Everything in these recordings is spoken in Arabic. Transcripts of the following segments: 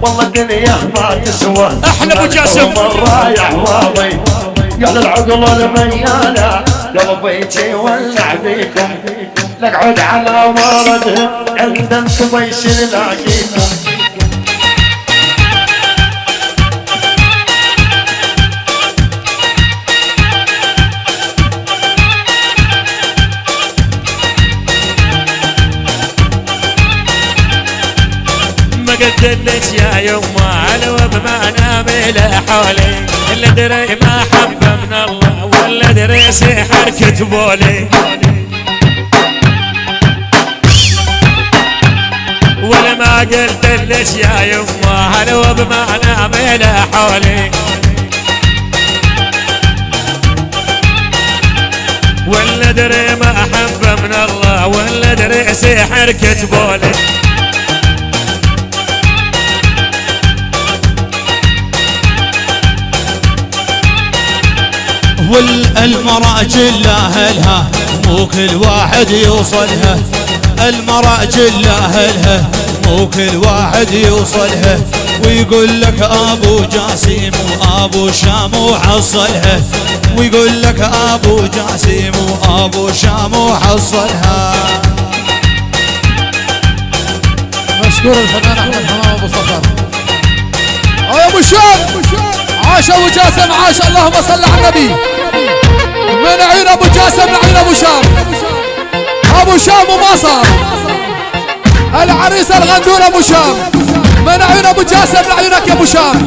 والله الدنيا ما تسوى. احلى ابو جاسم رايح واضي يا للعقل الميانة قلبي يولع بيكم نقعد على مرضهم عند الكبيش نلاقيكم. قلت لك يا يما على وبما نامل حولي اللي دري ما حب من الله ولا دري سحر كتبولي ولا ما قلت لك يا يما على وبما نامل حولي ولا دري ما حب من الله ولا دري سحر كتبولي. والمرأة جلها أهلها مو كل واحد يوصلها. المرأة جلها أهلها مو كل واحد يوصلها. ويقول لك أبو جاسم وأبو شام وحصلها. ويقول لك أبو جاسم وأبو شام وحصلها. مشكور الفنان أحمد حمام أبو صفر. يا أبو شام عاش أبو جاسم عاش. اللهم صل على النبي. من عين أبو جاسم لعين أبو شام. أبو شام وما صار العريس الغندور أبو شام. من عين أبو جاسم لعينك يا أبو شام.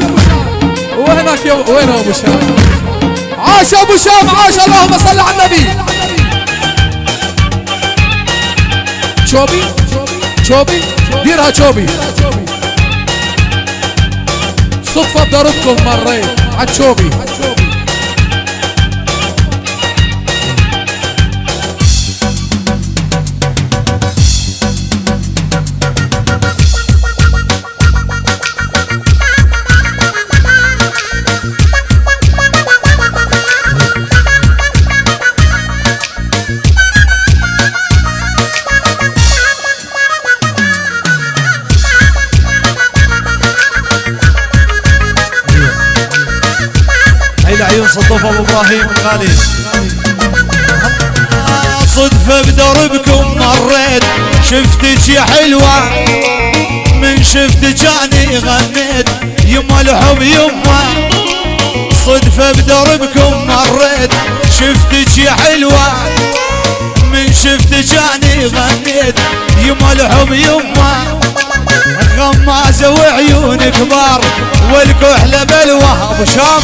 وهناك وين أبو شام؟ عاش أبو شام عاش. اللهم صل على النبي. شوبي ديرها شوبي. صدفة بدربكم مريت عالشوبي. عيون صدفة ابو ابراهيم الغالي. صدفة بدربكم مريت شفتك يا حلوة. من شفتك اني غنيت يما الحب يما. صدفة بدربكم مريت شفتك يا حلوة. من شفتك اني غنيت يما الحب يما. غمازة وعيون كبار والكحلة بلوى. ابو شام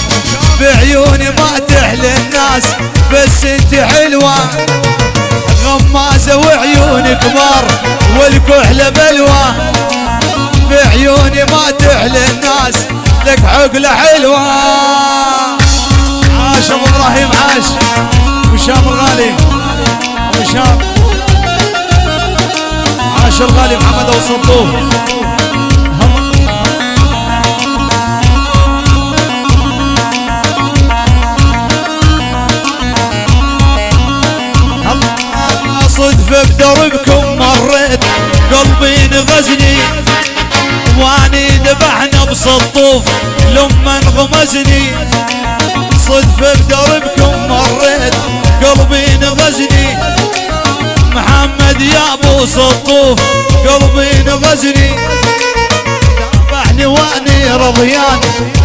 بعيوني ما تحلى الناس بس انت حلوة. غمازة وعيون كبار والكحلة بلوى. بعيوني ما تحلى الناس لك عقلة حلوة. عاش ابو ابراهيم عاش. وشام الغالي وشام عاش الغالي محمد ابو صندوق. صدفة بدربكم مريت قلبي نغزني. واني ذبحنا بصطوف لما انغمزني. صدفة بدربكم مريت قلبي نغزني. محمد يا ابو صطوف قلبي نغزني. ذبحني واني رضيان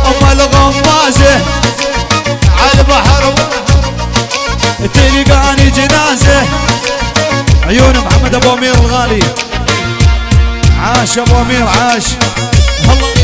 ام الغمازة عالبحر تلقاني جنازة. عيون محمد ابو امير الغالي عاش ابو امير عاش. الله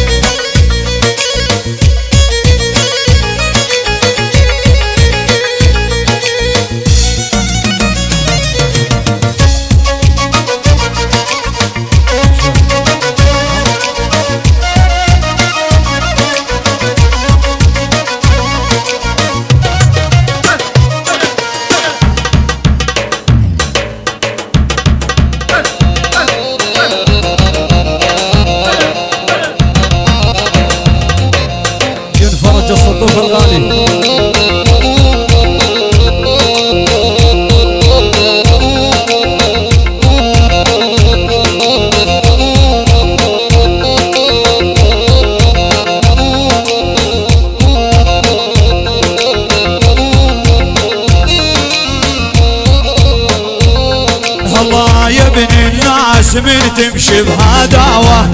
تمشي بهداوة،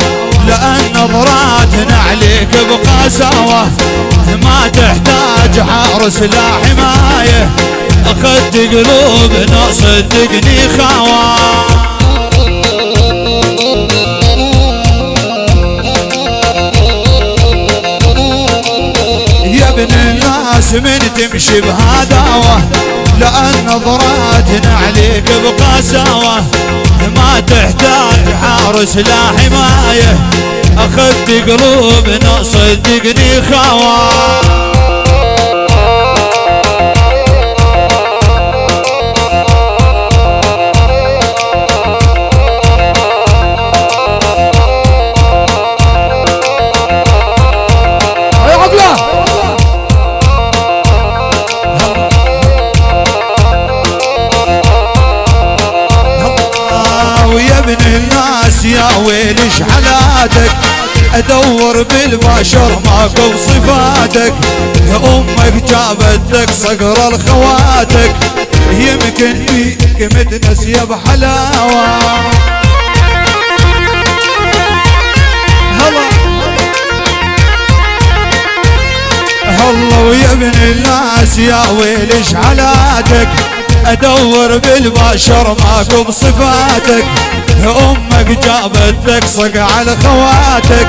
لأن نظراتنا عليك بقساوة، ما تحتاج حارس لا حماية، أخذت قلوبنا صدقني خاوة. يا ابن الناس من تمشي بهداوة، لأن نظراتنا عليك بقساوة، ما تحتاج حارس لا حماية، أخذت قلوبنا صدقني خاوة. ويا ابن الناس يا ويل ايش حالاتك، ادور بالبشر ماكو بصفاتك، امك جابت لك صقر الخواتك، يمكن فيك متنسيه بحلاوه. هلا ويا ابن الناس يا ويل ايش حالاتك، ادور بالبشر ماكو بصفاتك، امك جابت لك صق على خواتك،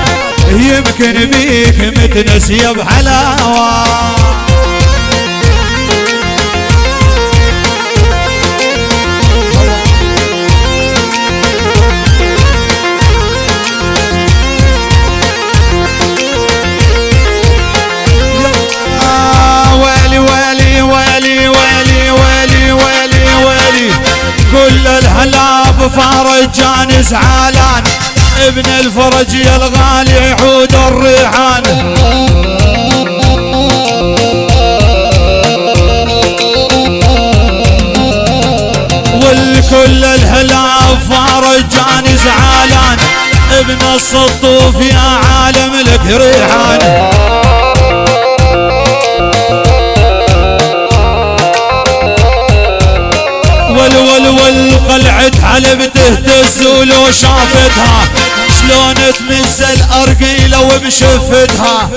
يمكن بيك متنسيه بحلاوه. ويلي ويلي ويلي ويلي ويلي ويلي ويلي، كل الهلاب فرج جان زعلان، ابن الفرج يا الغالي يعود الريحان. والكل الهلاب فرج جان زعلان، ابن السطوف يا عالم لك ريحان. والقلعة حلبته تزول وشافتها، شلون تمز الارقيلة وبشفتها.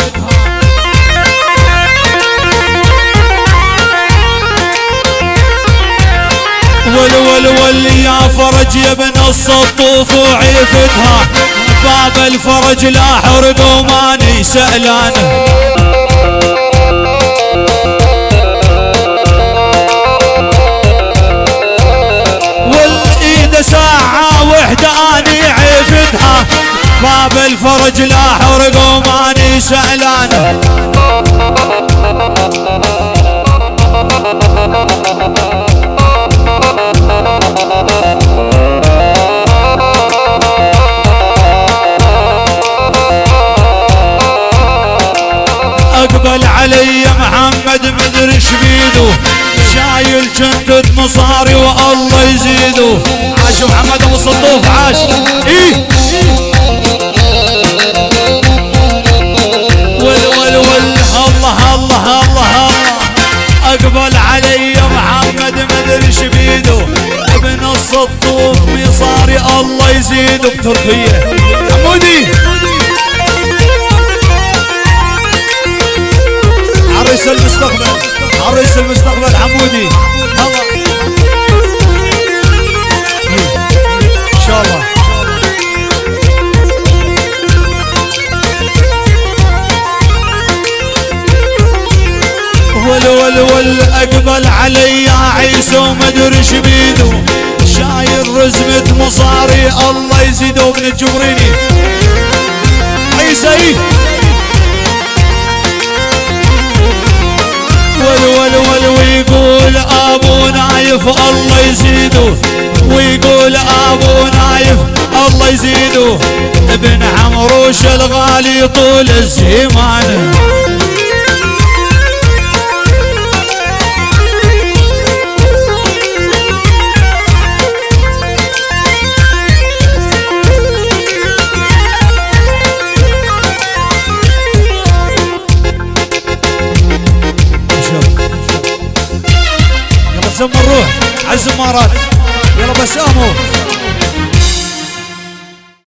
يا فرج يا ابن السطوف وعيفتها، باب الفرج لا حرق وماني سألان. ساعة وحدة اني عيفتها، باب الفرج لا حرق وماني سألان. اقبل علي محمد مدري ايش بيدو، شايل جنتة مصاري والله يزيدو. عاش محمد ابو الصدوف عاش. ايه الله الله الله، اقبل علي محمد مدري ايش بيدو، ابن الصدوف مصاري الله يزيدو. بتركيا حمودي عريس المستقبل، عريس المستقبل حمودي. الله ان شاء الله. اقبل علي يا عيسى ومدري ايش بيدو، شايل رزمة مصاري الله يزيده. ابن الجبريني عيسى ويقول ابو نايف الله يزيده، ويقول ابو نايف الله يزيده، ابن عمروش الغالي طول الزمان. يلا زم الروح عالزمارات، يلا بسامو